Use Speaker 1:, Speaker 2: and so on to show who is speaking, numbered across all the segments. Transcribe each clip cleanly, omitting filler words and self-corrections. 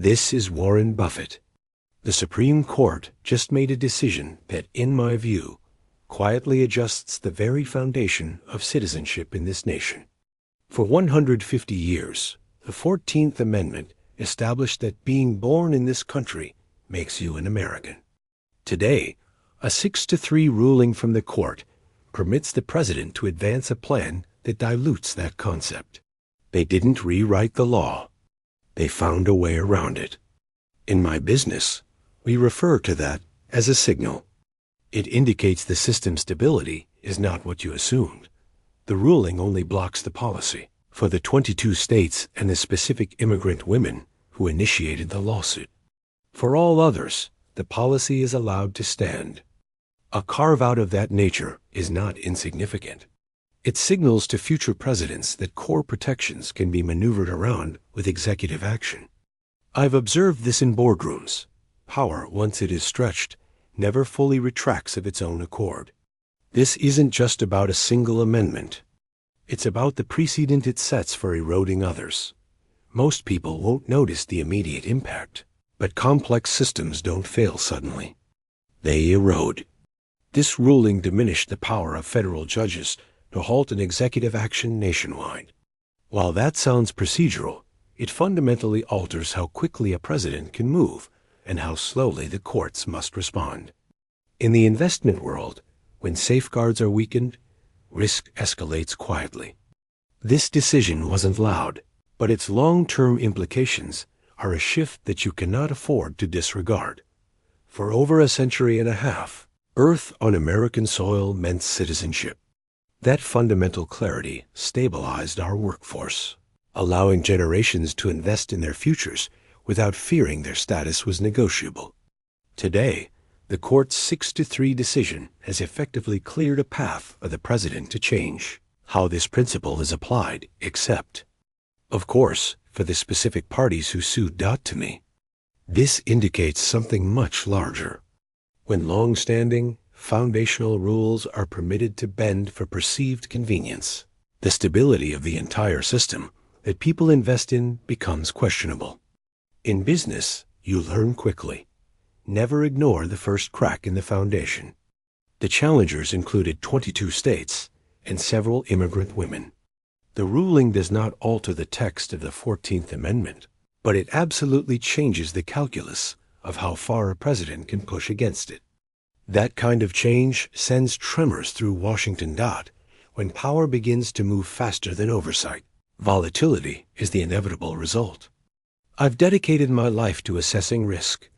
Speaker 1: This is Warren Buffett. The Supreme Court just made a decision that, in my view, quietly adjusts the very foundation of citizenship in this nation. For 150 years, the 14th Amendment established that being born in this country makes you an American. Today, a 6-3 ruling from the court permits the president to advance a plan that dilutes that concept. They didn't rewrite the law. They found a way around it. In my business, we refer to that as a signal. It indicates the system's stability is not what you assumed. The ruling only blocks the policy for the 22 states and the specific immigrant women who initiated the lawsuit. For all others, the policy is allowed to stand. A carve-out of that nature is not insignificant. It signals to future presidents that core protections can be maneuvered around with executive action. I've observed this in boardrooms. Power, once it is stretched, never fully retracts of its own accord. This isn't just about a single amendment. It's about the precedent it sets for eroding others. Most people won't notice the immediate impact, but complex systems don't fail suddenly. They erode. This ruling diminished the power of federal judges to halt an executive action nationwide. While that sounds procedural, it fundamentally alters how quickly a president can move and how slowly the courts must respond. In the investment world, when safeguards are weakened, risk escalates quietly. This decision wasn't loud, but its long-term implications are a shift that you cannot afford to disregard. For over a century and a half, Earth on American soil meant citizenship. That fundamental clarity stabilized our workforce, allowing generations to invest in their futures without fearing their status was negotiable. Today, the court's 6-3 decision has effectively cleared a path for the president to change how this principle is applied, except, of course, for the specific parties who sued to me. This indicates something much larger. When long-standing, foundational rules are permitted to bend for perceived convenience, the stability of the entire system that people invest in becomes questionable. In business, you learn quickly. Never ignore the first crack in the foundation. The challengers included 22 states and several immigrant women. The ruling does not alter the text of the 14th Amendment, but it absolutely changes the calculus of how far a president can push against it. That kind of change sends tremors through Washington. When power begins to move faster than oversight, volatility is the inevitable result. I've dedicated my life to assessing risk,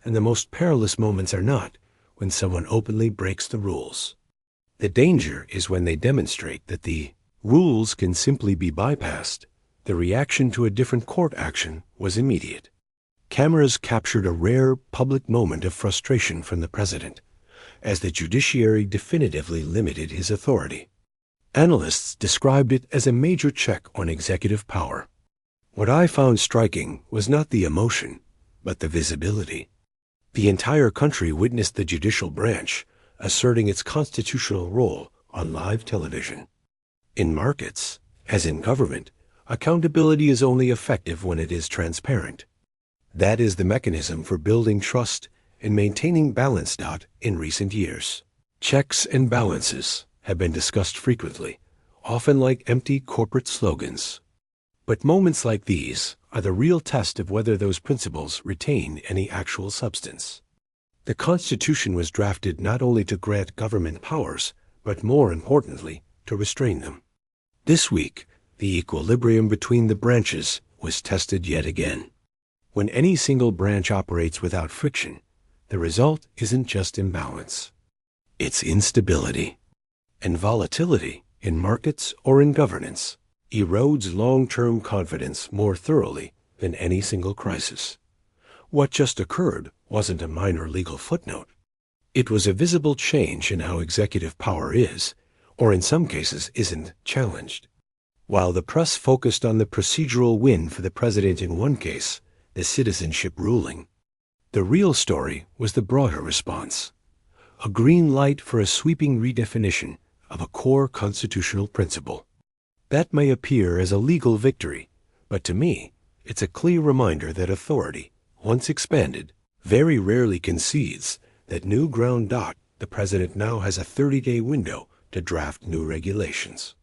Speaker 1: and the most perilous moments are not when someone openly breaks the rules. The danger is when they demonstrate that the rules can simply be bypassed. The reaction to a different court action was immediate. Cameras captured a rare public moment of frustration from the president, as the judiciary definitively limited his authority. Analysts described it as a major check on executive power. What I found striking was not the emotion, but the visibility. The entire country witnessed the judicial branch asserting its constitutional role on live television. In markets, as in government, accountability is only effective when it is transparent. That is the mechanism for building trust and maintaining balance. In recent years, checks and balances have been discussed frequently, often like empty corporate slogans. But moments like these are the real test of whether those principles retain any actual substance. The Constitution was drafted not only to grant government powers, but more importantly, to restrain them. This week, the equilibrium between the branches was tested yet again. When any single branch operates without friction, the result isn't just imbalance. It's instability. And volatility, in markets or in governance, erodes long-term confidence more thoroughly than any single crisis. What just occurred wasn't a minor legal footnote. It was a visible change in how executive power is, or in some cases isn't, challenged. While the press focused on the procedural win for the president in one case, the citizenship ruling, the real story was the broader response. A green light for a sweeping redefinition of a core constitutional principle. That may appear as a legal victory, but to me, it's a clear reminder that authority, once expanded, very rarely concedes that new ground. The president now has a 30-day window to draft new regulations.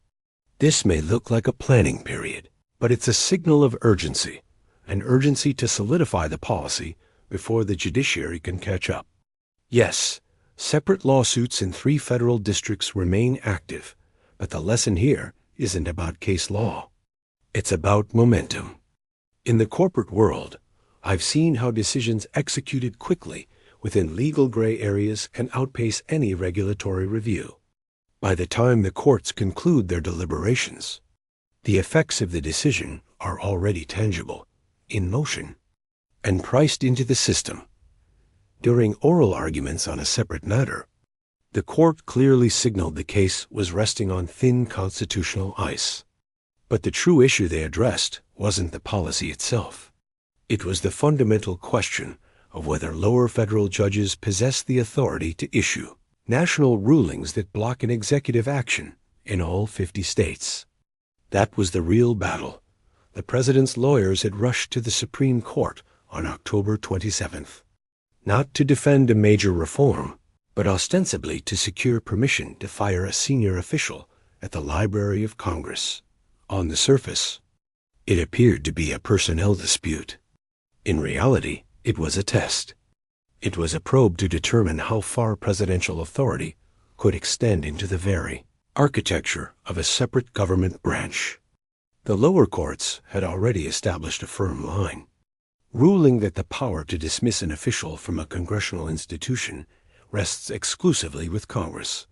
Speaker 1: This may look like a planning period, but it's a signal of urgency, an urgency to solidify the policy before the judiciary can catch up. Yes, separate lawsuits in 3 federal districts remain active, but the lesson here isn't about case law. It's about momentum. In the corporate world, I've seen how decisions executed quickly within legal gray areas can outpace any regulatory review. By the time the courts conclude their deliberations, the effects of the decision are already tangible, in motion, and priced into the system. During oral arguments on a separate matter, the court clearly signaled the case was resting on thin constitutional ice. But the true issue they addressed wasn't the policy itself. It was the fundamental question of whether lower federal judges possess the authority to issue national rulings that block an executive action in all 50 states. That was the real battle. The president's lawyers had rushed to the Supreme Court on October 27th, not to defend a major reform, but ostensibly to secure permission to fire a senior official at the Library of Congress. On the surface, it appeared to be a personnel dispute. In reality, it was a test. It was a probe to determine how far presidential authority could extend into the very architecture of a separate government branch. The lower courts had already established a firm line, ruling that the power to dismiss an official from a congressional institution rests exclusively with Congress.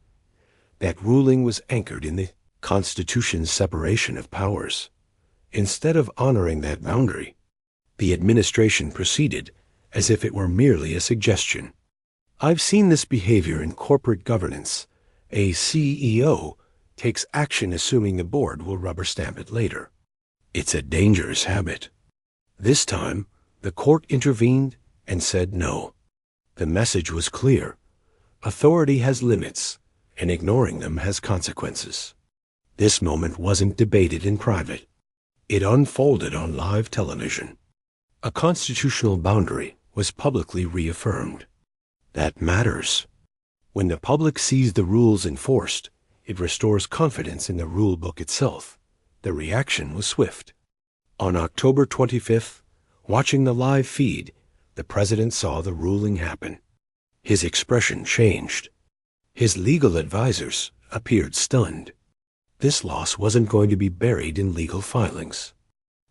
Speaker 1: That ruling was anchored in the Constitution's separation of powers. Instead of honoring that boundary, the administration proceeded as if it were merely a suggestion. I've seen this behavior in corporate governance. A CEO takes action assuming the board will rubber stamp it later. It's a dangerous habit. This time, the court intervened and said no. The message was clear. Authority has limits, and ignoring them has consequences. This moment wasn't debated in private. It unfolded on live television. A constitutional boundary was publicly reaffirmed. That matters. When the public sees the rules enforced, it restores confidence in the rule book itself. The reaction was swift. On October 25th, watching the live feed, the president saw the ruling happen. His expression changed. His legal advisors appeared stunned. This loss wasn't going to be buried in legal filings.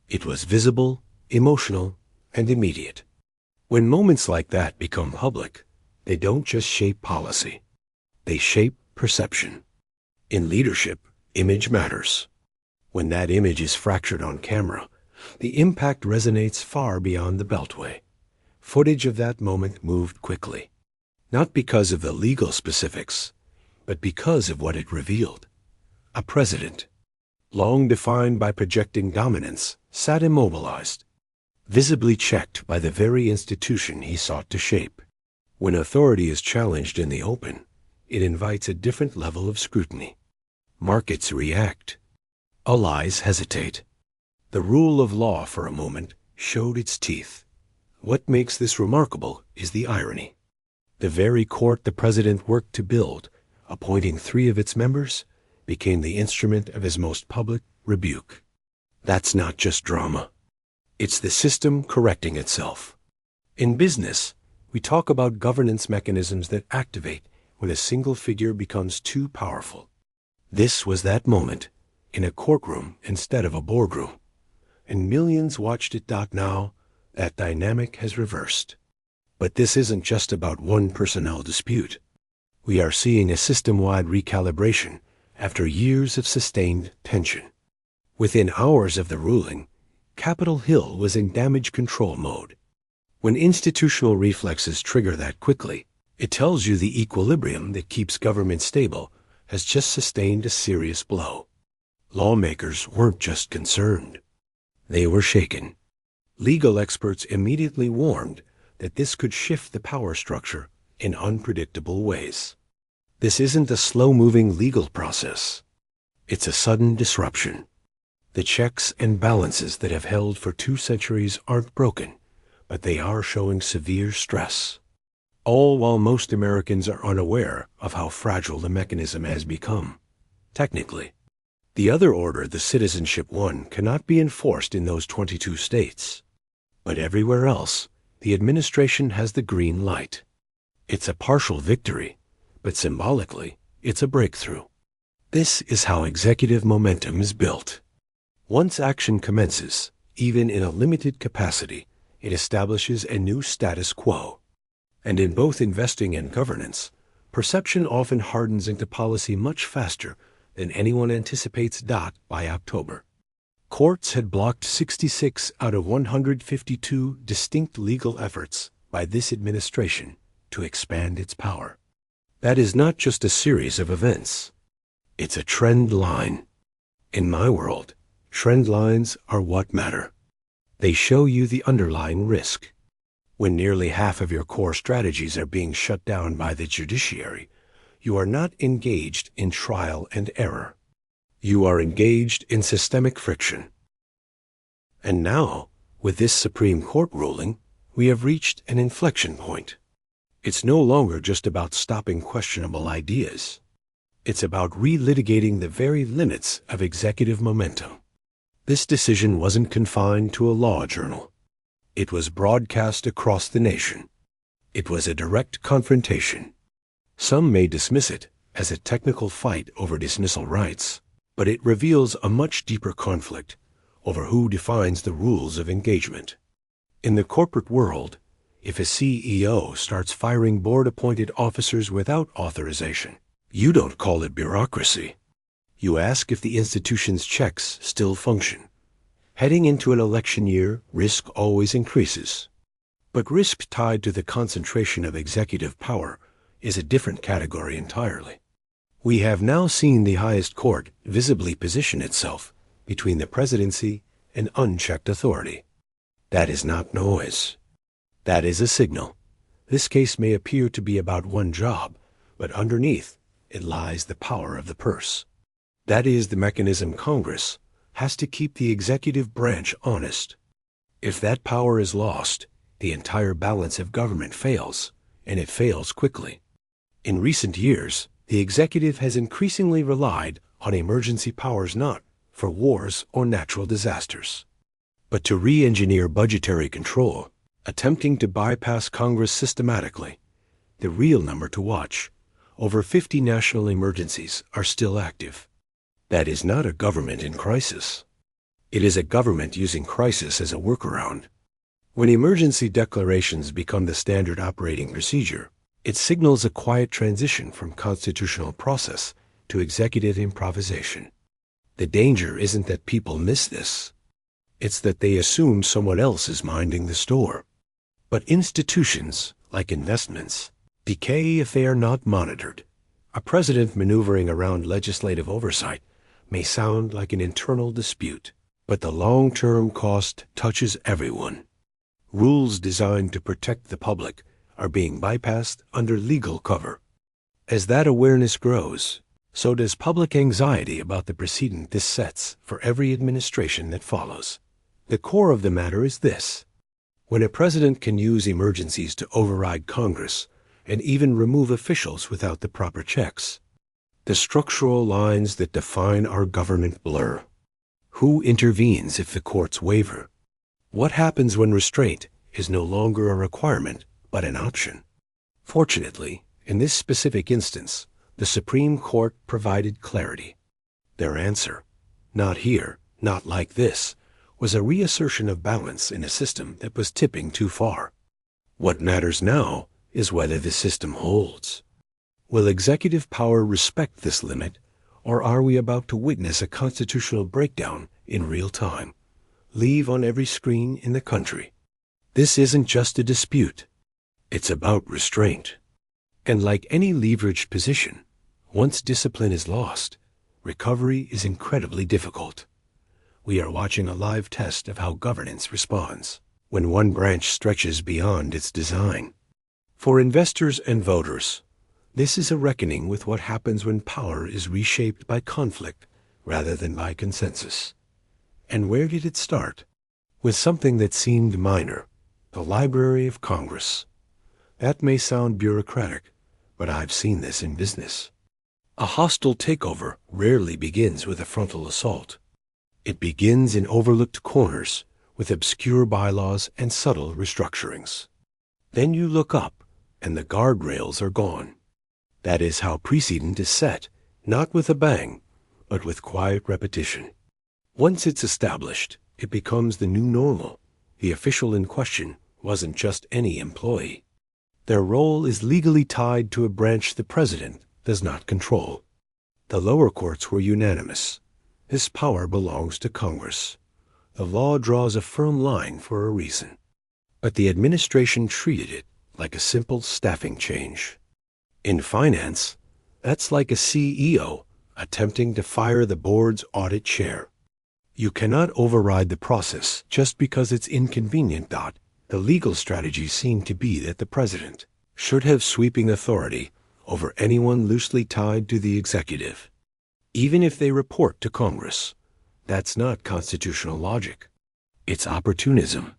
Speaker 1: It was visible, emotional, and immediate. When moments like that become public, they don't just shape policy. They shape perception. In leadership, image matters. When that image is fractured on camera, the impact resonates far beyond the Beltway. Footage of that moment moved quickly, not because of the legal specifics, but because of what it revealed. A president, long defined by projecting dominance, sat immobilized, visibly checked by the very institution he sought to shape. When authority is challenged in the open, it invites a different level of scrutiny. Markets react. Allies hesitate. The rule of law for a moment showed its teeth. What makes this remarkable is the irony. The very court the president worked to build, appointing 3 of its members, became the instrument of his most public rebuke. That's not just drama. It's the system correcting itself. In business, we talk about governance mechanisms that activate when a single figure becomes too powerful. This was that moment, in a courtroom instead of a boardroom. And millions watched it. Now, that dynamic has reversed. But this isn't just about one personnel dispute. We are seeing a system-wide recalibration after years of sustained tension. Within hours of the ruling, Capitol Hill was in damage control mode. When institutional reflexes trigger that quickly, it tells you the equilibrium that keeps government stable has just sustained a serious blow. Lawmakers weren't just concerned. They were shaken. Legal experts immediately warned that this could shift the power structure in unpredictable ways. This isn't a slow-moving legal process. It's a sudden disruption. The checks and balances that have held for 2 centuries aren't broken, but they are showing severe stress. All while most Americans are unaware of how fragile the mechanism has become. Technically, the other order, the citizenship one, cannot be enforced in those 22 states. But everywhere else, the administration has the green light. It's a partial victory, but symbolically, it's a breakthrough. This is how executive momentum is built. Once action commences, even in a limited capacity, it establishes a new status quo. And in both investing and governance, perception often hardens into policy much faster than anyone anticipates. By October, courts had blocked 66 out of 152 distinct legal efforts by this administration to expand its power. That is not just a series of events. It's a trend line. In my world, trend lines are what matter. They show you the underlying risk. When nearly half of your core strategies are being shut down by the judiciary, you are not engaged in trial and error. You are engaged in systemic friction. And now, with this Supreme Court ruling, we have reached an inflection point. It's no longer just about stopping questionable ideas. It's about relitigating the very limits of executive momentum. This decision wasn't confined to a law journal. It was broadcast across the nation. It was a direct confrontation. Some may dismiss it as a technical fight over dismissal rights, but it reveals a much deeper conflict over who defines the rules of engagement. In the corporate world, if a CEO starts firing board-appointed officers without authorization, you don't call it bureaucracy. You ask if the institution's checks still function. Heading into an election year, risk always increases. But risk tied to the concentration of executive power is a different category entirely. We have now seen the highest court visibly position itself between the presidency and unchecked authority. That is not noise. That is a signal. This case may appear to be about one job, but underneath it lies the power of the purse. That is the mechanism Congress has to keep the executive branch honest. If that power is lost, the entire balance of government fails, and it fails quickly. In recent years, the executive has increasingly relied on emergency powers not for wars or natural disasters, but to re-engineer budgetary control, attempting to bypass Congress systematically. The real number to watch: over 50 national emergencies are still active. That is not a government in crisis. It is a government using crisis as a workaround. When emergency declarations become the standard operating procedure, it signals a quiet transition from constitutional process to executive improvisation. The danger isn't that people miss this. It's that they assume someone else is minding the store. But institutions, like investments, decay if they are not monitored. A president maneuvering around legislative oversight may sound like an internal dispute, but the long-term cost touches everyone. Rules designed to protect the public are being bypassed under legal cover. As that awareness grows, so does public anxiety about the precedent this sets for every administration that follows. The core of the matter is this: when a president can use emergencies to override Congress and even remove officials without the proper checks, the structural lines that define our government blur. Who intervenes if the courts waver? What happens when restraint is no longer a requirement but an option? Fortunately, in this specific instance, the Supreme Court provided clarity. Their answer, "Not here, not like this," was a reassertion of balance in a system that was tipping too far. What matters now is whether the system holds. Will executive power respect this limit, or are we about to witness a constitutional breakdown in real time, live on every screen in the country? This isn't just a dispute. It's about restraint. And like any leveraged position, once discipline is lost, recovery is incredibly difficult. We are watching a live test of how governance responds when one branch stretches beyond its design. For investors and voters, this is a reckoning with what happens when power is reshaped by conflict rather than by consensus. And where did it start? With something that seemed minor, The Library of Congress. That may sound bureaucratic, but I've seen this in business. A hostile takeover rarely begins with a frontal assault. It begins in overlooked corners with obscure bylaws and subtle restructurings. Then you look up, and the guardrails are gone. That is how precedent is set, not with a bang, but with quiet repetition. Once it's established, it becomes the new normal. The official in question wasn't just any employee. Their role is legally tied to a branch the president does not control. The lower courts were unanimous. This power belongs to Congress. The law draws a firm line for a reason. But the administration treated it like a simple staffing change. In finance, that's like a CEO attempting to fire the board's audit chair. You cannot override the process just because it's inconvenient. The legal strategy seemed to be that the president should have sweeping authority over anyone loosely tied to the executive, even if they report to Congress. That's not constitutional logic. It's opportunism.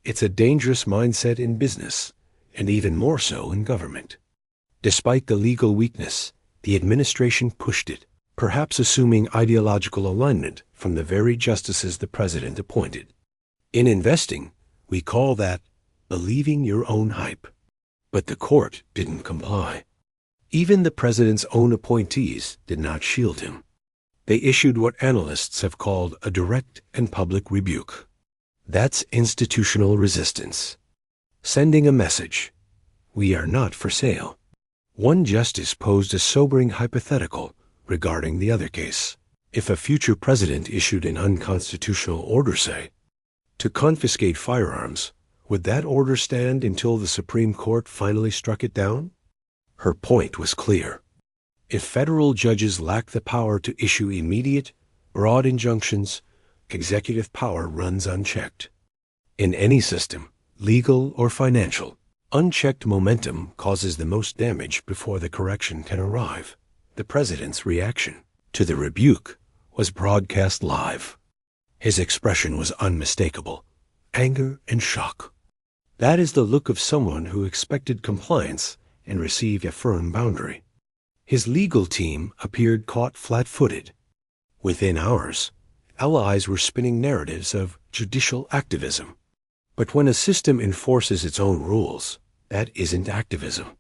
Speaker 1: It's a dangerous mindset in business, and even more so in government. Despite the legal weakness, the administration pushed it, perhaps assuming ideological alignment from the very justices the president appointed. In investing, we call that believing your own hype. But the court didn't comply. Even the president's own appointees did not shield him. They issued what analysts have called a direct and public rebuke. That's institutional resistance. Sending a message: we are not for sale. One justice posed a sobering hypothetical regarding the other case. If a future president issued an unconstitutional order, say, to confiscate firearms, would that order stand until the Supreme Court finally struck it down? Her point was clear. If federal judges lack the power to issue immediate, broad injunctions, executive power runs unchecked. In any system, legal or financial, unchecked momentum causes the most damage before the correction can arrive. The president's reaction to the rebuke was broadcast live. His expression was unmistakable: anger and shock. That is the look of someone who expected compliance and received a firm boundary. His legal team appeared caught flat-footed. Within hours, allies were spinning narratives of judicial activism. But when a system enforces its own rules, that isn't activism.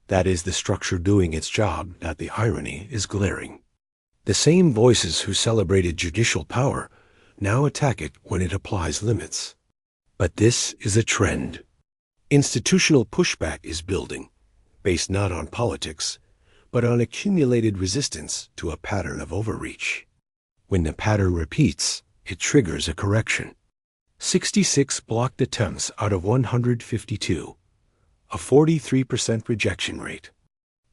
Speaker 1: That is the structure doing its job. That the irony is glaring. The same voices who celebrated judicial power now attack it when it applies limits. But this is a trend. Institutional pushback is building, based not on politics, but on accumulated resistance to a pattern of overreach. When the pattern repeats, it triggers a correction. 66 blocked attempts out of 152, a 43% rejection rate.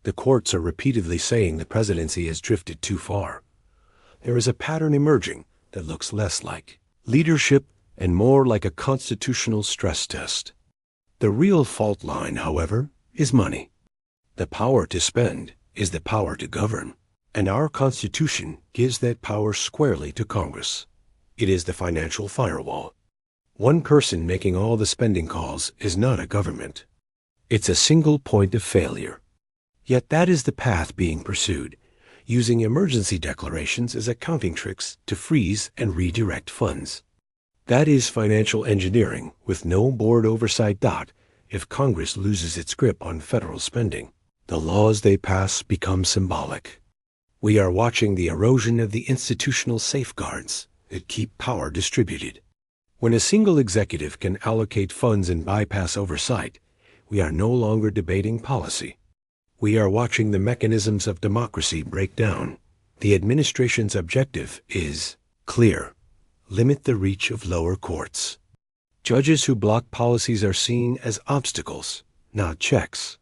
Speaker 1: The courts are repeatedly saying the presidency has drifted too far. There is a pattern emerging that looks less like leadership and more like a constitutional stress test. The real fault line, however, is money. The power to spend is the power to govern, and our Constitution gives that power squarely to Congress. It is the financial firewall. One person making all the spending calls is not a government. It's a single point of failure. Yet that is the path being pursued, using emergency declarations as accounting tricks to freeze and redirect funds. That is financial engineering with no board oversight. If Congress loses its grip on federal spending, the laws they pass become symbolic. We are watching the erosion of the institutional safeguards that keep power distributed. When a single executive can allocate funds and bypass oversight, we are no longer debating policy. We are watching the mechanisms of democracy break down. The administration's objective is clear: limit the reach of lower courts. Judges who block policies are seen as obstacles, not checks.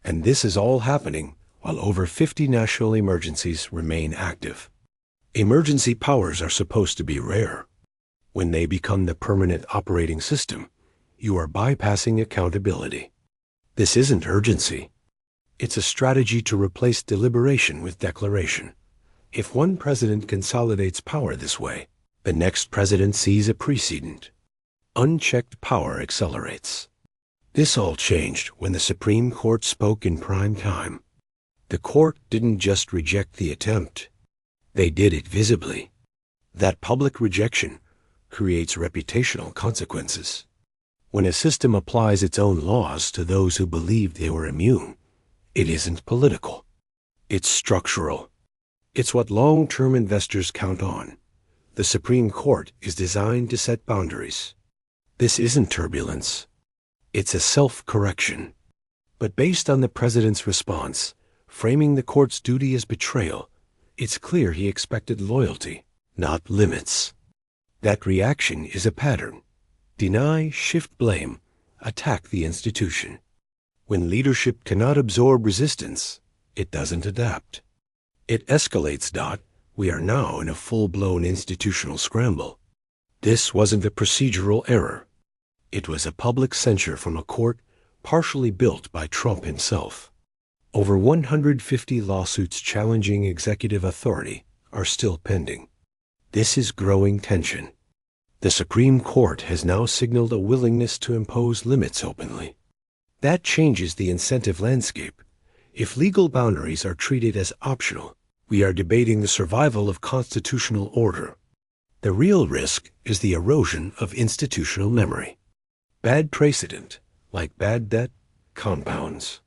Speaker 1: And this is all happening while over 50 national emergencies remain active. Emergency powers are supposed to be rare. When they become the permanent operating system, you are bypassing accountability. This isn't urgency. It's a strategy to replace deliberation with declaration. If one president consolidates power this way, the next president sees a precedent. Unchecked power accelerates. This all changed when the Supreme Court spoke in prime time. The court didn't just reject the attempt. They did it visibly. That public rejection creates reputational consequences. When a system applies its own laws to those who believed they were immune, it isn't political. It's structural. It's what long-term investors count on. The Supreme Court is designed to set boundaries. This isn't turbulence. It's a self-correction. But based on the president's response, framing the court's duty as betrayal, it's clear he expected loyalty, not limits. That reaction is a pattern. Deny, shift blame, attack the institution. When leadership cannot absorb resistance, it doesn't adapt. It escalates. We are now in a full-blown institutional scramble. This wasn't a procedural error. It was a public censure from a court partially built by Trump himself. Over 150 lawsuits challenging executive authority are still pending. This is growing tension. The Supreme Court has now signaled a willingness to impose limits openly. That changes the incentive landscape. If legal boundaries are treated as optional, we are debating the survival of constitutional order. The real risk is the erosion of institutional memory. Bad precedent, like bad debt, compounds.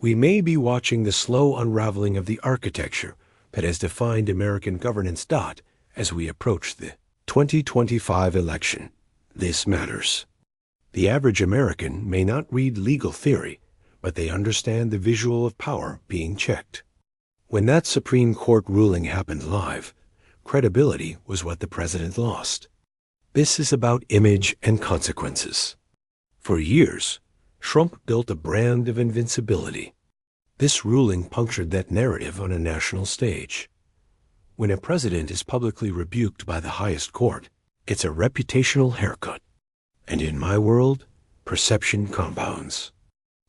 Speaker 1: We may be watching the slow unraveling of the architecture that has defined American governance. As we approach the 2025 election, this matters. The average American may not read legal theory, but they understand the visual of power being checked. When that Supreme Court ruling happened live, credibility was what the president lost. This is about image and consequences. For years, Trump built a brand of invincibility. This ruling punctured that narrative on a national stage. When a president is publicly rebuked by the highest court, it's a reputational haircut. And in my world, perception compounds.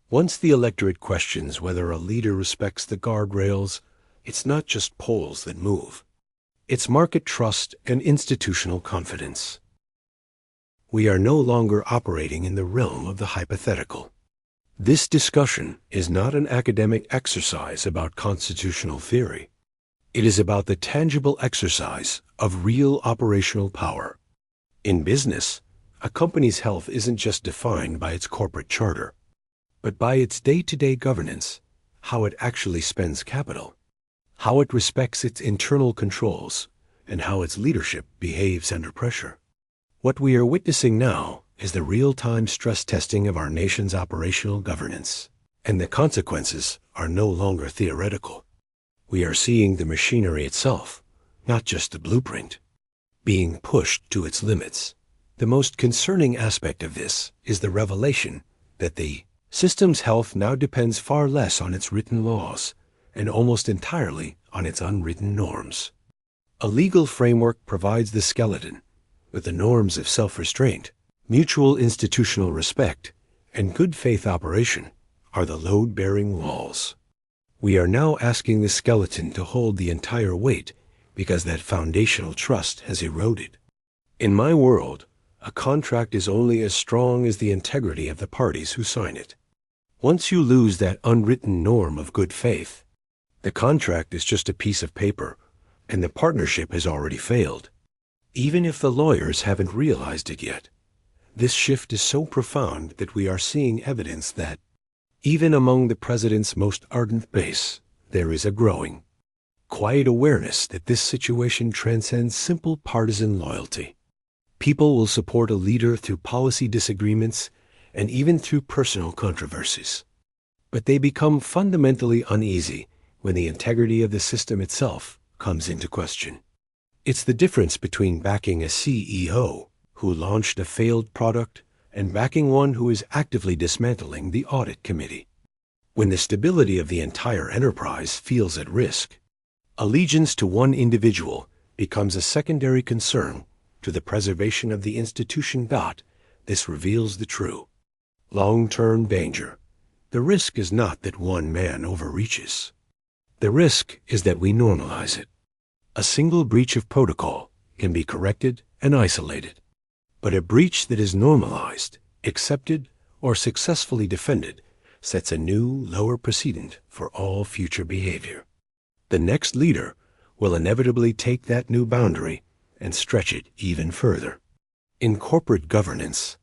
Speaker 1: Once the electorate questions whether a leader respects the guardrails, it's not just polls that move. It's market trust and institutional confidence. We are no longer operating in the realm of the hypothetical. This discussion is not an academic exercise about constitutional theory. It is about the tangible exercise of real operational power. In business, a company's health isn't just defined by its corporate charter, but by its day-to-day governance, how it actually spends capital, how it respects its internal controls, and how its leadership behaves under pressure. What we are witnessing now is the real-time stress testing of our nation's operational governance, and the consequences are no longer theoretical. We are seeing the machinery itself, not just the blueprint, being pushed to its limits. The most concerning aspect of this is the revelation that the system's health now depends far less on its written laws and almost entirely on its unwritten norms. A legal framework provides the skeleton, with the norms of self-restraint, mutual institutional respect, and good faith operation are the load-bearing walls. We are now asking the skeleton to hold the entire weight because that foundational trust has eroded. In my world, a contract is only as strong as the integrity of the parties who sign it. Once you lose that unwritten norm of good faith, the contract is just a piece of paper, and the partnership has already failed. Even if the lawyers haven't realized it yet, this shift is so profound that we are seeing evidence that, even among the president's most ardent base, there is a growing, quiet awareness that this situation transcends simple partisan loyalty. People will support a leader through policy disagreements and even through personal controversies. But they become fundamentally uneasy when the integrity of the system itself comes into question. It's the difference between backing a CEO who launched a failed product and backing one who is actively dismantling the audit committee. When the stability of the entire enterprise feels at risk, allegiance to one individual becomes a secondary concern to the preservation of the institution. This reveals the true long-term danger. The risk is not that one man overreaches. The risk is that we normalize it. A single breach of protocol can be corrected and isolated. But a breach that is normalized, accepted, or successfully defended sets a new, lower precedent for all future behavior. The next leader will inevitably take that new boundary and stretch it even further. In corporate governance,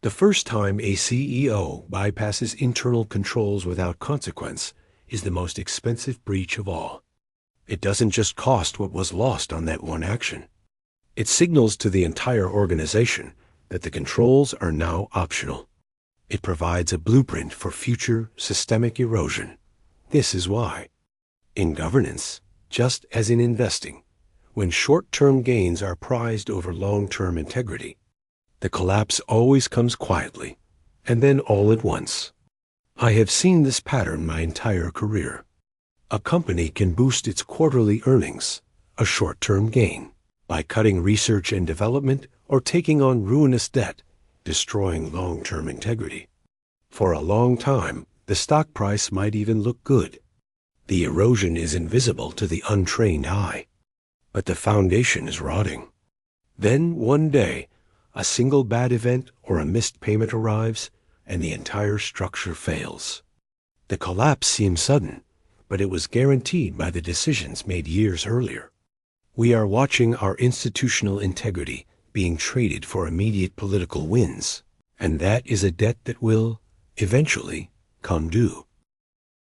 Speaker 1: the first time a CEO bypasses internal controls without consequence is the most expensive breach of all. It doesn't just cost what was lost on that one action. It signals to the entire organization that the controls are now optional. It provides a blueprint for future systemic erosion. This is why, in governance, just as in investing, when short-term gains are prized over long-term integrity, the collapse always comes quietly, and then all at once. I have seen this pattern my entire career. A company can boost its quarterly earnings, a short-term gain, by cutting research and development or taking on ruinous debt, destroying long-term integrity. For a long time, the stock price might even look good. The erosion is invisible to the untrained eye, but the foundation is rotting. Then, one day, a single bad event or a missed payment arrives, and the entire structure fails. The collapse seems sudden, but it was guaranteed by the decisions made years earlier. We are watching our institutional integrity being traded for immediate political wins, and that is a debt that will, eventually, come due.